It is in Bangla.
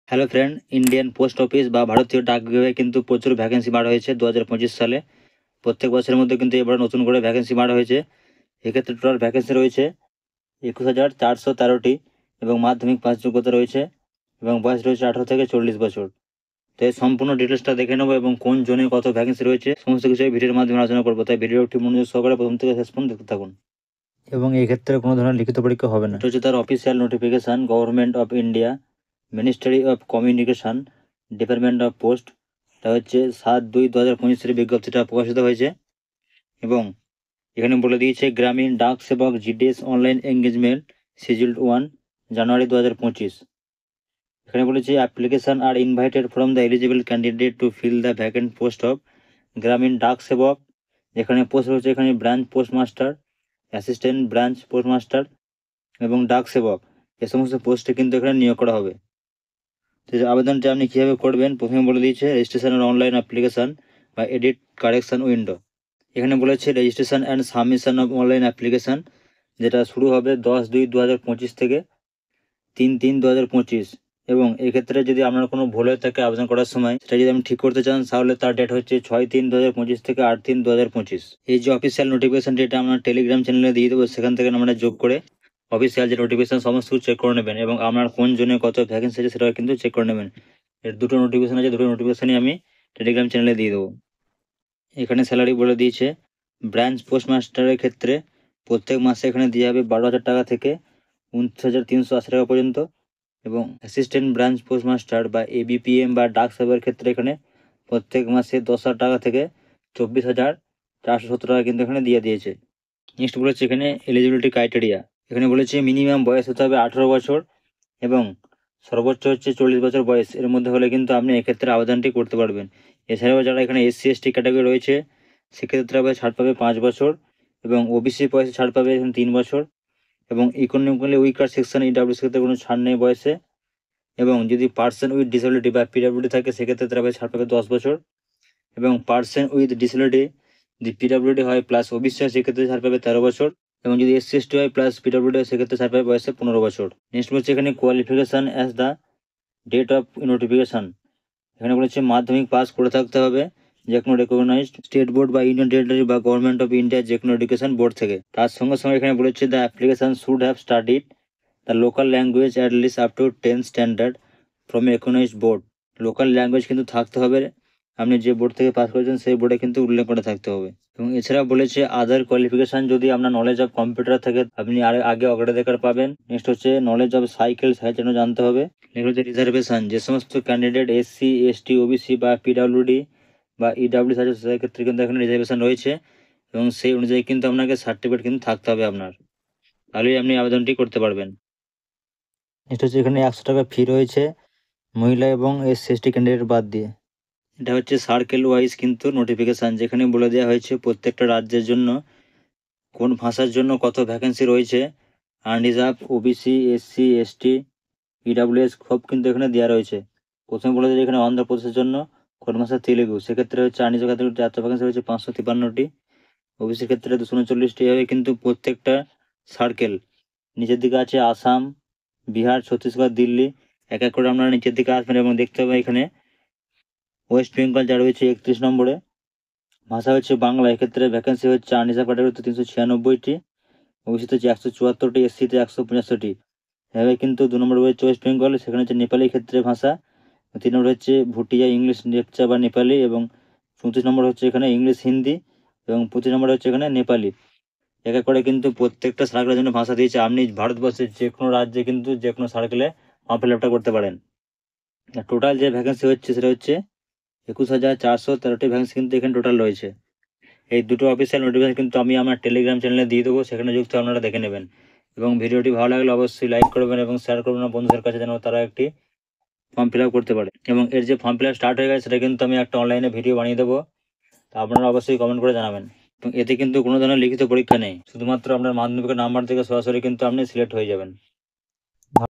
Hello friend, Indian post office বা ভারতীয় ডাক বিভাগে কিন্তু প্রচুর ভ্যাকেন্সি বার হয়েছে 2025 সালে। প্রত্যেক বছরের মধ্যে কিন্তু এবার নতুন করে ভ্যাকেন্সি বার হয়েছে। এক্ষেত্রে টোটাল ভ্যাকেন্সি রয়েছে 21,413টি এবং মাধ্যমিক পাস যোগ্যতা রয়েছে এবং বয়স রয়েছে 18 থেকে 40 বছর। তো এই সম্পূর্ণ ডিটেলসটা দেখে নেবো এবং কোন জোনে কত ভ্যাকেন্সি রয়েছে সমস্ত কিছু এই ভিডিওর মাধ্যমে আলোচনা করবো, তাই ভিডিওটি মনোযোগ সহকারে প্রথম থেকে শেষ পর্যন্ত দেখতে থাকুন। এবং এই ক্ষেত্রে কোনো ধরনের লিখিত পরীক্ষা হবে না। এটা হচ্ছে তার official notification, government of India, ministry of communication, department of post. এটা হচ্ছে 7/2/2025 বিজ্ঞপ্তিটা প্রকাশিত হয়েছে এবং এখানে বলে দিয়েছে Gramin Dak Sevak GDS online engagement scheduled 1 January 2025। এখানে বলেছে অ্যাপ্লিকেশন আর invited from the eligible candidate to fill the vacant post of Gramin Dak Sevak. এখানে পোস্ট রয়েছে এখানে branch postmaster, assistant branch postmaster এবং ডাক সেবক। এ সমস্ত পোস্টে কিন্তু এখানে নিয়োগ করা হবে। তো আবেদনটা আপনি কীভাবে করবেন প্রথমে বলে দিয়েছে রেজিস্ট্রেশন অনলাইন অ্যাপ্লিকেশান বা এডিট কারেকশান উইন্ডো। এখানে বলেছে registration and submission of online application, যেটা শুরু হবে 10/2/2025 থেকে 3/3/2025। এবং এক্ষেত্রে যদি আপনার কোনো ভুল হয়ে থাকে আবেদন করার সময়, সেটা যদি আপনি ঠিক করতে চান তাহলে তার ডেট হচ্ছে 6/3/2025 থেকে 8/3/2025। এই যে অফিসিয়াল নোটিফিকেশানটি এটা আমরা টেলিগ্রাম চ্যানেলে দিয়ে দেবো, সেখান থেকে আমরা যোগ করে অফিসিয়াল যে নোটিফিকেশান সমস্ত কিছু চেক করে নেবেন এবং আপনার কোন জোনে কত ভ্যাকেন্সি আছে সেটাও কিন্তু চেক করে নেবেন। এর দুটো নোটিফিকেশান আছে, দুটো নোটিফিকেশানই আমি টেলিগ্রাম চ্যানেলে দিয়ে দেবো। এখানে স্যালারি বলে দিয়েছে ব্রাঞ্চ পোস্টমাস্টারের ক্ষেত্রে প্রত্যেক মাসে এখানে দেওয়া হবে 12,000 টাকা থেকে 29,380 টাকা পর্যন্ত এবং অ্যাসিস্ট্যান্ট ব্রাঞ্চ পোস্টমাস্টার বা এবিপিএম বা ডাক সেবকের ক্ষেত্রে এখানে প্রত্যেক মাসে 10,000 টাকা থেকে 24,470 টাকা কিন্তু এখানে দিয়ে দিয়েছে। নেক্সট বলেছে এখানে এলিজিবিলিটি ক্রাইটেরিয়া। এখানে বলেছে মিনিমাম বয়স হতে হবে 18 বছর এবং সর্বোচ্চ হচ্ছে 40 বছর বয়স এর মধ্যে হলে কিন্তু আপনি এক্ষেত্রে আবেদনটি করতে পারবেন। এছাড়াও যারা এখানে SC/ST ক্যাটাগরি রয়েছে সেক্ষেত্রে আবার ছাড় পাবে 5 বছর এবং ওবিসি বয়সে ছাড় পাবে এখানে 3 বছর এবং ইকোনমিক্যালি উইকার সেকশন ইডাব্লিউএস ক্ষেত্রে কোনো ছাড় নেই বয়সে। এবং যদি পার্সন উইথ ডিসেবিলিটি বা পিডাব্লিউডি থাকে সেক্ষেত্রে তারা ছাড় পাবে 10 বছর এবং পার্সন উইথ ডিসেবিলিটি যদি পিডাব্লিউডি হয় প্লাস ওবিসি হয় সেক্ষেত্রে ছাড় পাবে 13 বছর এবং যদি SC/ST হয় প্লাস পিডাব্লিউডি হয় সেক্ষেত্রে ছাড় পাবে বয়সে 15 বছর। নেক্সট বলছে এখানে qualification as the date of notification. এখানে বলেছে মাধ্যমিক পাস করে থাকতে হবে যে কোনো রেকগনাইজড স্টেট বোর্ড বা ইউনিয়ন টেরিটরি বা গভর্নমেন্ট অফ ইন্ডিয়া যে কোনো এডুকেশন বোর্ড থেকে। তার সঙ্গে সঙ্গে এখানে বলেছে the application should have studied the local language at least up to 10 standard from recognized board. Local language কিন্তু থাকতে হবে, আপনি যে বোর্ড থেকে পাস করেছেন সেই বোর্ডে কিন্তু উল্লেখ করে থাকতে হবে। এবং এছাড়া বলেছে আদার কোয়ালিফিকেশান যদি আপনার নলেজ অফ কম্পিউটার থাকে আপনি আগে অগ্রাধিকার পাবেন। নেক্সট হচ্ছে নলেজ অফ সাইকেল জন্য জানতে হবে। নেক্সট হচ্ছে রিজার্ভেশন, যে সমস্ত ক্যান্ডিডেট SC/ST ওবিসি বা পিডাব্লিউডি বা ইডাব্লিউএস আছে সেক্ষেত্রে কিন্তু এখানে রিজার্ভেশন রয়েছে এবং সেই অনুযায়ী কিন্তু আপনাকে সার্টিফিকেট কিন্তু থাকতে হবে আপনার, তাহলেই আপনি আবেদনটি করতে পারবেন। নেক্সট হচ্ছে এখানে 100 টাকা ফি রয়েছে মহিলা এবং SC/ST ক্যান্ডিডেট বাদ দিয়ে। এটা হচ্ছে সার্কেল ওয়াইজ কিন্তু নোটিফিকেশান, যেখানে বলে দেওয়া হয়েছে প্রত্যেকটা রাজ্যের জন্য কোন ভাষার জন্য কত ভ্যাকেন্সি রয়েছে। আনরিজার্ভ, ওবিসি, SC/ST, ইডাব্লিউএস সব কিন্তু এখানে দেওয়া রয়েছে। প্রথমে বলে দিয়েছে এখানে অন্ধ্রপ্রদেশের জন্য কোন ভাষা তেলেগু, সেক্ষেত্রে হচ্ছে আনরিজার্ভ ক্যাটাগরিতে এত ভ্যাকেন্সি রয়েছে 553টি, ওবিসির ক্ষেত্রে 239টি হবে কিন্তু প্রত্যেকটা সার্কেল। নিচের দিকে আছে আসাম, বিহার, ছত্তিশগড়, দিল্লি, এক এক করে আপনারা নিচের দিকে আসবেন এবং দেখতে হবে এখানে ওয়েস্ট বেঙ্গল যা রয়েছে 31 নম্বরে। ভাষা হচ্ছে বাংলা, এক্ষেত্রে ভ্যাকেন্সি হচ্ছে আনরিজার্ভ ক্যাটাগরিতে 396টি, ওবিসিতে হচ্ছে 174টি, SC-তে 185টি। এভাবে কিন্তু 2 নম্বর রয়েছে ওয়েস্ট বেঙ্গল, সেখানে হচ্ছে নেপালি ক্ষেত্রে ভাষা, 3 নম্বর হচ্ছে ভুটিয়া ইংলিশ লেপচা বা নেপালি এবং 34 নম্বর হচ্ছে এখানে ইংলিশ হিন্দি এবং 25 নম্বর হচ্ছে এখানে নেপালি। এক এক করে কিন্তু প্রত্যেকটা সার্কেলের জন্য ভাষা দিয়েছে। আপনি ভারতবর্ষের যে কোনো রাজ্যে কিন্তু যে কোনো সার্কেলে ফর্ম ফিল আপটা করতে পারেন। টোটাল যে ভ্যাকেন্সি হচ্ছে সেটা হচ্ছে 21,413টি ভ্যাকেন্সি কিন্তু এখানে টোটাল রয়েছে। এই দুটো অফিসিয়াল নোটিফিকেশন কিন্তু আমি আমার টেলিগ্রাম চ্যানেলে দিয়ে দেবো, সেখানে যুক্ত আপনারা দেখে নেবেন। এবং ভিডিওটি ভালো লাগলে অবশ্যই লাইক করবেন এবং শেয়ার করবেন বন্ধুদের কাছে যেন তারা একটি ফর্ম ফিল আপ করতে পারে। এবং এর যে ফর্ম ফিল আপ স্টার্ট হয়ে গেছে সেটা কিন্তু আমি একটা অনলাইনে ভিডিও বানিয়ে দেবো, তা আপনারা অবশ্যই কমেন্ট করে জানাবেন। এবং এতে কিন্তু কোনো ধরনের লিখিত পরীক্ষা নেই, শুধুমাত্র আপনার মাধ্যমিকের নাম্বার থেকে সরাসরি কিন্তু আপনি সিলেক্ট হয়ে যাবেন।